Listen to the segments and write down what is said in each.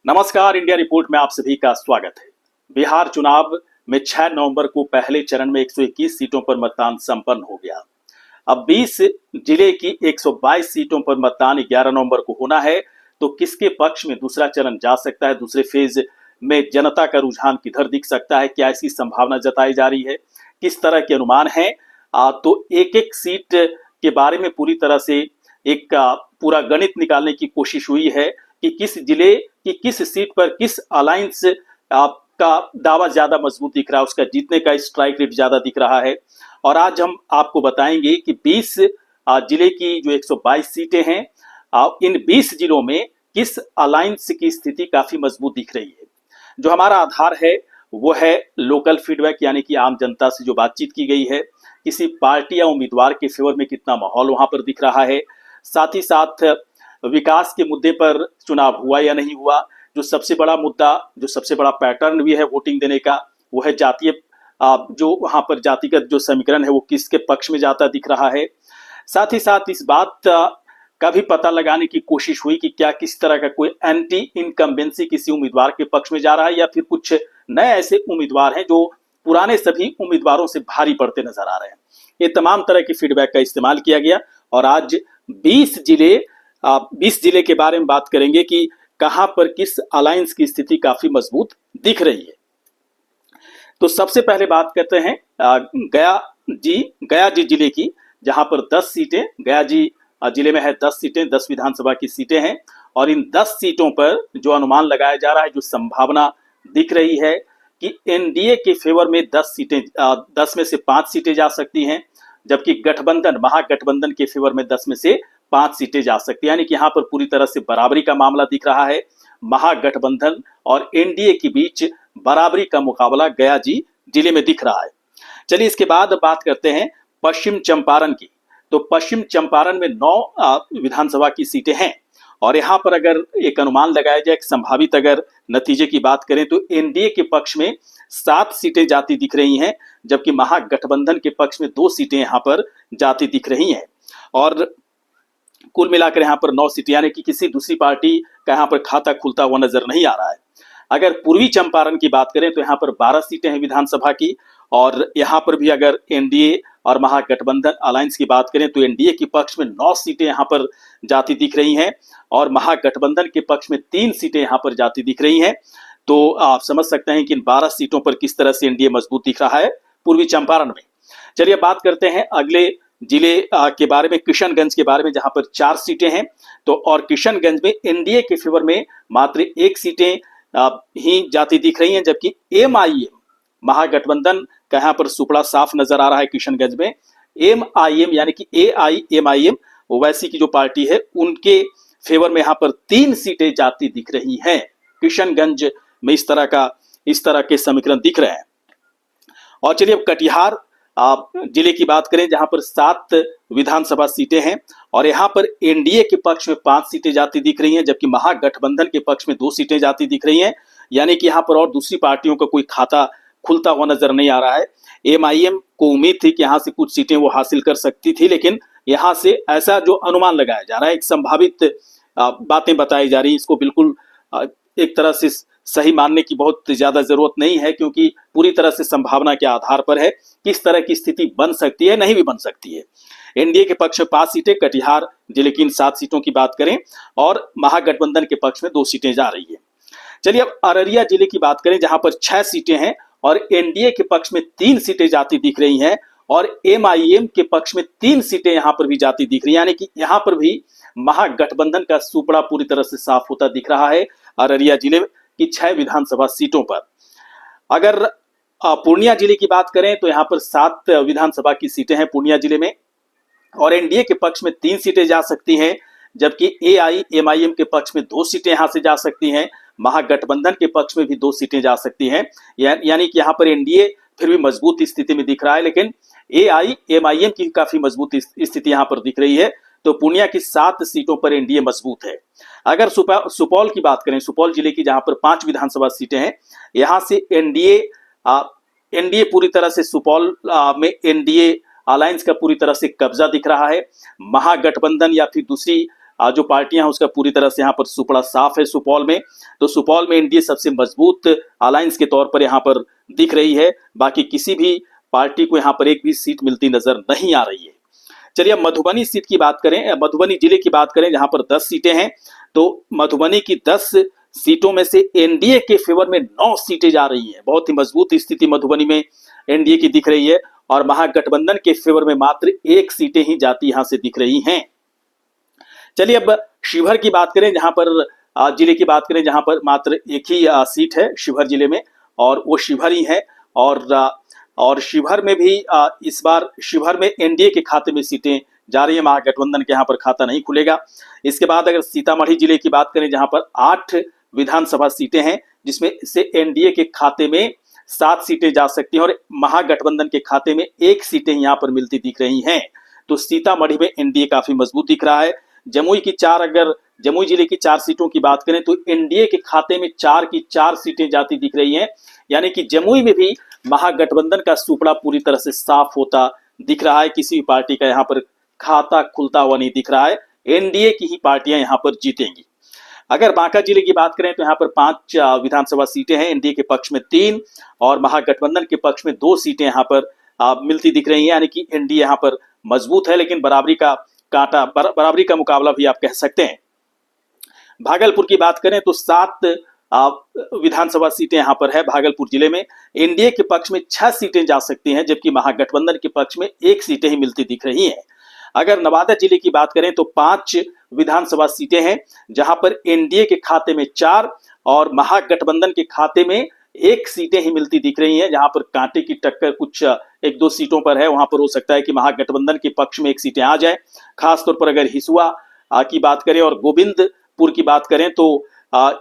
नमस्कार, India report में आप सभी का स्वागत है। बिहार चुनाव में 6 नवंबर को पहले चरण में 121 सीटों पर मतदान संपन्न हो गया। अब 20 जिले की 122 सीटों पर मतदान 11 नवंबर को होना है। तो किसके पक्ष में दूसरा चरण जा सकता है, दूसरे फेज में जनता का रुझान किधर दिख सकता है, क्या ऐसी संभावना जताई जा रही है, किस तरह के अनुमान है। तो एक एक सीट के बारे में पूरी तरह से एक पूरा गणित निकालने की कोशिश हुई है कि किस जिले की किस सीट पर किस अलायंस का दावा ज्यादा मजबूत दिख रहा है, उसका जीतने का स्ट्राइक रेट ज्यादा दिख रहा है। और आज हम आपको बताएंगे कि 20 जिले की जो 122 सीटें हैं, इन 20 जिलों में किस अलायंस की स्थिति काफी मजबूत दिख रही है। जो हमारा आधार है वो है लोकल फीडबैक, यानी कि आम जनता से जो बातचीत की गई है, किसी पार्टी या उम्मीदवार के फेवर में कितना माहौल वहां पर दिख रहा है, साथ ही साथ विकास के मुद्दे पर चुनाव हुआ या नहीं हुआ। जो सबसे बड़ा मुद्दा, जो सबसे बड़ा पैटर्न भी है वोटिंग देने का, वो है जातीय, जो वहां पर जातिगत जो समीकरण है वो किसके पक्ष में जाता दिख रहा है। साथ ही साथ इस बात का भी पता लगाने की कोशिश हुई कि क्या किस तरह का कोई एंटी इनकम्बेंसी किसी उम्मीदवार के पक्ष में जा रहा है या फिर कुछ नए ऐसे उम्मीदवार हैं जो पुराने सभी उम्मीदवारों से भारी पड़ते नजर आ रहे हैं। ये तमाम तरह के फीडबैक का इस्तेमाल किया गया और आज 20 जिले के बारे में बात करेंगे कि कहां पर किस अलायंस की स्थिति काफी मजबूत दिख रही है। तो सबसे पहले बात करते हैं गया जी जिले की, जहां पर 10 सीटें गया जी जिले में है। 10 सीटें, 10 विधानसभा की सीटें हैं और इन 10 सीटों पर जो अनुमान लगाया जा रहा है, जो संभावना दिख रही है कि एनडीए के फेवर में 10 सीटें, 10 में से 5 सीटें जा सकती हैं, जबकि गठबंधन, महागठबंधन के फेवर में 10 में से 5 सीटें जा सकती हैं। यानी कि यहां पर पूरी तरह से बराबरी का मामला दिख रहा है। महागठबंधन और एनडीए के बीच बराबरी का मुकाबला गया जी जिले में दिख रहा है। चलिए इसके बाद बात करते हैं पश्चिम चंपारण की। तो पश्चिम चंपारण में 9 विधानसभा की सीटें हैं और यहां पर अगर एक अनुमान लगाया जाए, एक संभावित अगर नतीजे की बात करें, तो एनडीए के पक्ष में 7 सीटें जाती दिख रही हैं, जबकि महागठबंधन के पक्ष में 2 सीटें यहां पर जाती दिख रही हैं। और कुल मिलाकर यहाँ पर 9 सीटें, यानी कि किसी दूसरी पार्टी का यहाँ पर खाता खुलता हुआ नजर नहीं आ रहा है। अगर पूर्वी चंपारण की बात करें तो यहाँ पर 12 सीटें हैं विधानसभा की और यहाँ पर भी अगर एनडीए और महागठबंधन अलायंस की बात करें तो एनडीए के पक्ष में 9 सीटें यहाँ पर जाती दिख रही हैं और महागठबंधन के पक्ष में 3 सीटें यहाँ पर जाती दिख रही हैं। तो आप समझ सकते हैं कि इन 12 सीटों पर किस तरह से एनडीए मजबूत दिख रहा है पूर्वी चंपारण में। चलिए बात करते हैं अगले जिले के बारे में, किशनगंज के बारे में, जहां पर 4 सीटें हैं। तो और किशनगंज में एनडीए के फेवर में मात्र 1 सीटें ही जाती दिख रही हैं, जबकि एमआईएम, महागठबंधन का यहां पर सुपड़ा साफ नजर आ रहा है किशनगंज में। एमआईएम यानी कि एआईएमआईएम, ओवैसी की जो पार्टी है, उनके फेवर में यहां पर 3 सीटें जाती दिख रही हैं। किशनगंज में इस तरह के समीकरण दिख रहे हैं। और चलिए अब कटिहार जिले की बात करें, जहां पर 7 विधानसभा सीटें हैं और यहां पर एनडीए के पक्ष में 5 सीटें जाती दिख रही हैं, जबकि महागठबंधन के पक्ष में 2 सीटें जाती दिख रही हैं। यानी कि यहां पर और दूसरी पार्टियों का कोई खाता खुलता हुआ नजर नहीं आ रहा है। एमआईएम को उम्मीद थी कि यहां से कुछ सीटें वो हासिल कर सकती थी, लेकिन यहां से ऐसा जो अनुमान लगाया जा रहा है, एक संभावित बातें बताई जा रही है, इसको बिल्कुल एक तरह से सही मानने की बहुत ज्यादा जरूरत नहीं है, क्योंकि पूरी तरह से संभावना के आधार पर है किस तरह की स्थिति बन सकती है, नहीं भी बन सकती है। एनडीए के पक्ष में 5 सीटें, कटिहार जिले की इन 7 सीटों की बात करें और महागठबंधन के पक्ष में 2 सीटें जा रही है। चलिए अब अररिया जिले की बात करें, जहां पर 6 सीटें हैं और एनडीए के पक्ष में 3 सीटें जाती दिख रही हैं और एमआईएम के पक्ष में 3 सीटें यहां पर भी जाती दिख रही है। यानी कि यहां पर भी महागठबंधन का सुपड़ा पूरी तरह से साफ होता दिख रहा है अररिया जिले की 6 विधानसभा सीटों पर। अगर पूर्णिया जिले की बात करें तो यहां पर 7 विधानसभा की सीटें हैं पूर्णिया जिले में और एनडीए के पक्ष में 3 सीटें जा सकती हैं, जबकि एआईएमआईएम के पक्ष में 2 सीटें यहां से जा सकती हैं। महागठबंधन के पक्ष में भी 2 सीटें जा सकती हैं। यानी कि यहां पर एनडीए फिर भी मजबूत स्थिति में दिख रहा है, लेकिन एआईएमआईएम की काफी मजबूत स्थिति यहां पर दिख रही है। तो पूर्णिया की 7 सीटों पर एनडीए मजबूत है। अगर सुपौल की बात करें, सुपौल जिले की, जहां पर 5 विधानसभा सीटें हैं, यहां से एनडीए पूरी तरह से सुपौल में एनडीए अलायंस का पूरी तरह से कब्जा दिख रहा है। महागठबंधन या फिर दूसरी जो पार्टियां हैं उसका पूरी तरह से यहाँ पर सुपड़ा साफ है सुपौल में। तो सुपौल में एनडीए सबसे मजबूत अलायंस के तौर पर यहाँ पर दिख रही है। बाकी किसी भी पार्टी को यहाँ पर एक भी सीट मिलती नजर नहीं आ रही है। चलिए अब मधुबनी सीट की बात करें, मधुबनी जिले की बात करें जहां पर 10 सीटें हैं। तो मधुबनी की 10 सीटों में से एनडीए के फेवर में 9 सीटें जा रही हैं। बहुत ही मजबूत स्थिति मधुबनी में एनडीए की दिख रही है और महागठबंधन के फेवर में मात्र 1 सीटें ही जाती यहां से दिख रही हैं। चलिए अब शिवहर की बात करें, जहां पर जिले की बात करें जहां पर मात्र एक ही सीट है शिवहर जिले में और वो शिवहर ही है। और शिवहर में भी इस बार शिवहर में एनडीए के खाते में सीटें जा रही है, महागठबंधन के यहाँ पर खाता नहीं खुलेगा। इसके बाद अगर सीतामढ़ी जिले की बात करें जहां पर 8 विधानसभा सीटें हैं जिसमें से एनडीए के खाते में 7 सीटें जा सकती हैं और महागठबंधन के खाते में 1 सीटें यहाँ पर मिलती दिख रही हैं। तो सीतामढ़ी में एनडीए काफी मजबूत दिख रहा है। जमुई जिले की 4 सीटों की बात करें तो एनडीए के खाते में 4 की 4 सीटें जाती दिख रही हैं। यानी कि जमुई में भी महागठबंधन का सुपड़ा पूरी तरह से साफ होता दिख रहा है। किसी भी पार्टी का यहाँ पर खाता खुलता हुआ नहीं दिख रहा है। एनडीए की ही पार्टियां यहाँ पर जीतेंगी। अगर बांका जिले की बात करें तो यहाँ पर 5 विधानसभा सीटें हैं, एनडीए के पक्ष में 3 और महागठबंधन के पक्ष में 2 सीटें यहाँ पर मिलती दिख रही हैं। यानी कि एनडीए यहाँ पर मजबूत है, लेकिन बराबरी का मुकाबला भी आप कह सकते हैं। भागलपुर की बात करें तो 7 विधानसभा सीटें यहां पर है भागलपुर जिले में। एनडीए के पक्ष में 6 सीटें जा सकती हैं जबकि महागठबंधन के पक्ष में 1 सीटें ही मिलती दिख रही हैं। अगर नवादा जिले की बात करें तो 5 विधानसभा सीटें हैं जहां पर एनडीए के खाते में 4 और महागठबंधन के खाते में 1 सीटें ही मिलती दिख रही हैं। जहां पर कांटे की टक्कर कुछ 1-2 सीटों पर है, वहां पर हो सकता है कि महागठबंधन के पक्ष में 1 सीटें आ जाए। खासतौर पर अगर हिसुआ की बात करें और गोविंदपुर की बात करें तो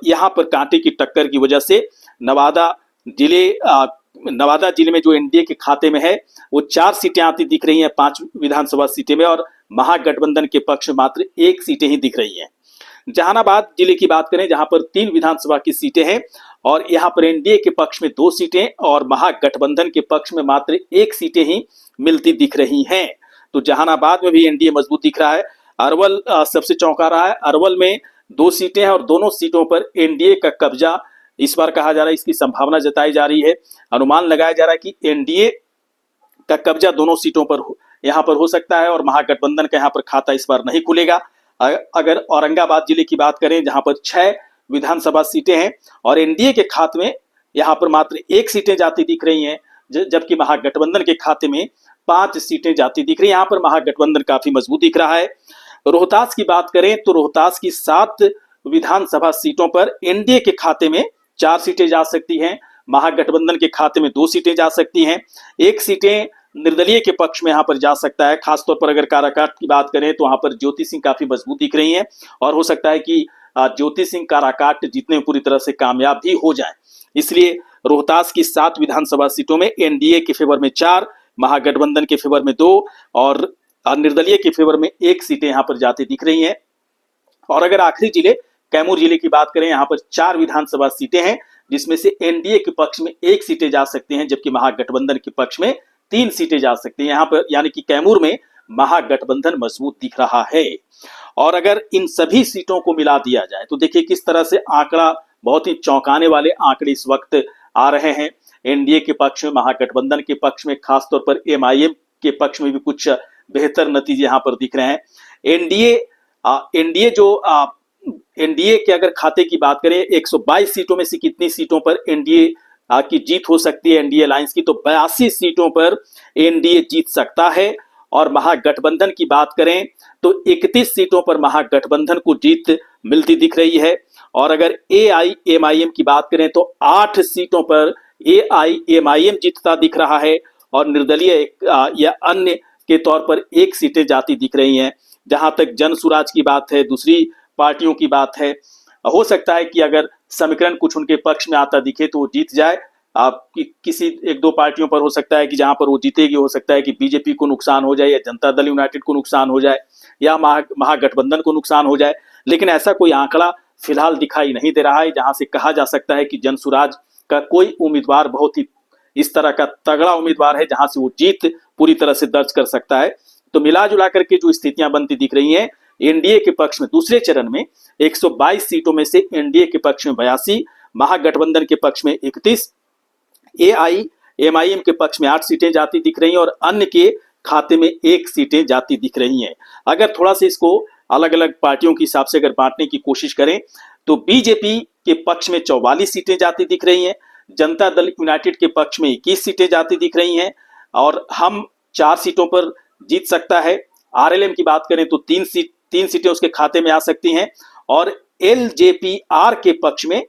यहाँ पर कांटे की टक्कर की वजह से नवादा जिले में जो एनडीए के खाते में है वो 4 सीटें आती दिख रही हैं 5 विधानसभा सीटें में और महागठबंधन के पक्ष में मात्र 1 सीटें ही दिख रही हैं। जहानाबाद जिले की बात करें जहां पर 3 विधानसभा की सीटें हैं और यहाँ पर एनडीए के पक्ष में 2 सीटें और महागठबंधन के पक्ष में मात्र 1 सीटें ही मिलती दिख रही हैं। तो जहानाबाद में भी एनडीए मजबूत दिख रहा है। अरवल सबसे चौंका रहा है। अरवल में 2 सीटें हैं और दोनों सीटों पर एनडीए का कब्जा इस बार कहा जा रहा है, इसकी संभावना जताई जा रही है। अनुमान लगाया जा रहा है कि एनडीए का कब्जा दोनों सीटों पर यहाँ पर हो सकता है और महागठबंधन का यहाँ पर खाता इस बार नहीं खुलेगा। अगर औरंगाबाद जिले की बात करें जहां पर 6 विधानसभा सीटें हैं और एनडीए के खाते में यहाँ पर मात्र 1 सीटें जाती दिख रही हैं जबकि महागठबंधन के खाते में 5 सीटें जाती दिख रही हैं। यहाँ पर महागठबंधन काफी मजबूत दिख रहा है। रोहतास की बात करें तो रोहतास की 7 विधानसभा सीटों पर एनडीए के खाते में 4 सीटें जा सकती हैं, महागठबंधन के खाते में 2 सीटें जा सकती हैं, 1 सीटें निर्दलीय के पक्ष में यहाँ पर जा सकता है। खासतौर पर अगर काराकाट की बात करें तो वहां पर ज्योति सिंह काफी मजबूत दिख रही हैं और हो सकता है कि ज्योति सिंह काराकाट जीतने में पूरी तरह से कामयाब भी हो जाए। इसलिए रोहतास की 7 विधानसभा सीटों में एनडीए के फेवर में 4, महागठबंधन के फेवर में 2 और निर्दलीय के फेवर में 1 सीटें यहाँ पर जाती दिख रही हैं। और अगर आखिरी जिले कैमूर जिले की बात करें यहाँ पर 4 विधानसभा सीटें हैं जिसमें से एनडीए के पक्ष में 1 सीटें जा सकती हैं जबकि महागठबंधन के पक्ष में 3 सीटें जा सकती हैं। यहाँ पर यानी कि कैमूर में महागठबंधन मजबूत दिख रहा है। और अगर इन सभी सीटों को मिला दिया जाए तो देखिए किस तरह से आंकड़ा, बहुत ही चौंकाने वाले आंकड़े इस वक्त आ रहे हैं। एनडीए के पक्ष में, महागठबंधन के पक्ष में, खासतौर पर एमआईएम के पक्ष में भी कुछ बेहतर नतीजे यहाँ पर दिख रहे हैं। एनडीए के अगर खाते की बात करें 122 सीटों में से कितनी सीटों पर एनडीए की जीत हो सकती है एनडीए अलायंस की, तो 82 सीटों पर एनडीए जीत सकता है। और महागठबंधन की बात करें तो 31 सीटों पर महागठबंधन को जीत मिलती दिख रही है। और अगर एआईएमआईएम की बात करें तो 8 सीटों पर एआईएमआईएम जीतता दिख रहा है और निर्दलीय या अन्य के तौर पर 1 सीटें जाती दिख रही हैं। जहां तक जन सुराज की बात है, दूसरी पार्टियों की बात है, हो सकता है कि अगर समीकरण कुछ उनके पक्ष में आता दिखे तो वो जीत जाए। किसी 1-2 पार्टियों पर हो सकता है कि जहां पर वो जीतेगी, हो सकता है कि बीजेपी को नुकसान हो जाए या जनता दल यूनाइटेड को नुकसान हो जाए या महागठबंधन को नुकसान हो जाए। लेकिन ऐसा कोई आंकड़ा फिलहाल दिखाई नहीं दे रहा है जहां से कहा जा सकता है कि जनसुराज का कोई उम्मीदवार बहुत ही इस तरह का तगड़ा उम्मीदवार है जहां से वो जीत पूरी तरह से दर्ज कर सकता है। तो मिला जुला करके जो स्थितियां बनती दिख रही हैं एनडीए के पक्ष में दूसरे चरण में 122 सीटों में से एनडीए के पक्ष में 82, महागठबंधन के पक्ष में 31, एआईएमआईएम के पक्ष में 8 सीटें जाती दिख रही हैं और अन्य के खाते में 1 सीटें जाती दिख रही हैं। अगर थोड़ा सा इसको अलग अलग पार्टियों के हिसाब से अगर बांटने की कोशिश करें तो बीजेपी के पक्ष में 44 सीटें जाती दिख रही हैं, जनता दल यूनाइटेड के पक्ष में 21 सीटें जाती दिख रही हैं और हम 4 सीटों पर जीत सकता है। आरएलएम की बात करें तो 3 सीटें उसके खाते में आ सकती हैं और एलजेपीआर के पक्ष में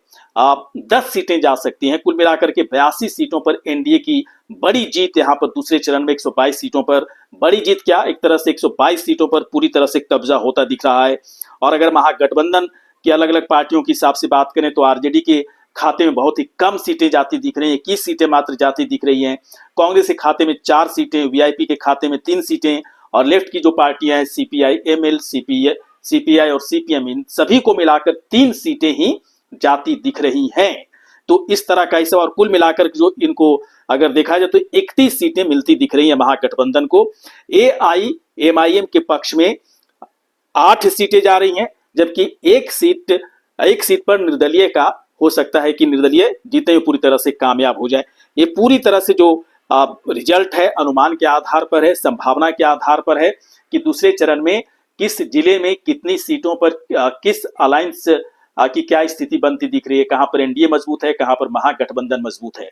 10 सीटें जा सकती हैं। कुल मिलाकर के 82 सीटों पर एनडीए की बड़ी जीत यहाँ पर दूसरे चरण में 122 सीटों पर बड़ी जीत क्या एक तरह से 122 सीटों पर पूरी तरह से कब्जा होता दिख रहा है। और अगर महागठबंधन की अलग अलग पार्टियों के हिसाब से बात करें तो आरजेडी के खाते में बहुत ही कम सीटें जाती दिख रही हैं, 21 सीटें मात्र जाती दिख रही हैं। कांग्रेस के खाते में 4 सीटें, वीआईपी के खाते में 3 सीटें और लेफ्ट की जो पार्टियां हैं सीपीआई एमएल, सीपीआई और सीपीएम, इन सभी को मिलाकर 3 सीटें ही जाती दिख रही हैं। तो इस तरह का हिसाब और कुल मिलाकर जो इनको अगर देखा जाए तो 31 सीटें मिलती दिख रही हैं महागठबंधन को। एआईएमआईएम के पक्ष में 8 सीटें जा रही हैं, जबकि एक सीट पर निर्दलीय का हो सकता है कि निर्दलीय जीते हुए पूरी तरह से कामयाब हो जाए। ये पूरी तरह से जो रिजल्ट है अनुमान के आधार पर है, संभावना के आधार पर है कि दूसरे चरण में किस जिले में कितनी सीटों पर किस अलायंस की क्या स्थिति बनती दिख रही है, कहां पर एनडीए मजबूत है, कहां पर महागठबंधन मजबूत है।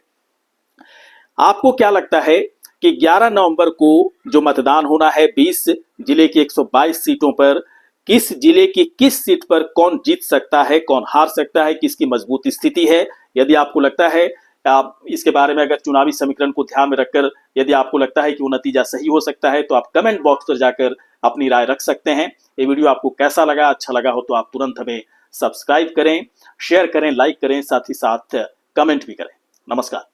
आपको क्या लगता है कि 11 नवंबर को जो मतदान होना है 20 जिले की 122 सीटों पर, किस जिले की किस सीट पर कौन जीत सकता है, कौन हार सकता है, किसकी मजबूत स्थिति है? यदि आपको लगता है आप इसके बारे में अगर चुनावी समीकरण को ध्यान में रखकर यदि आपको लगता है कि वो नतीजा सही हो सकता है तो आप कमेंट बॉक्स पर जाकर अपनी राय रख सकते हैं। ये वीडियो आपको कैसा लगा, अच्छा लगा हो तो आप तुरंत हमें सब्सक्राइब करें, शेयर करें, लाइक करें, साथ ही साथ कमेंट भी करें। नमस्कार।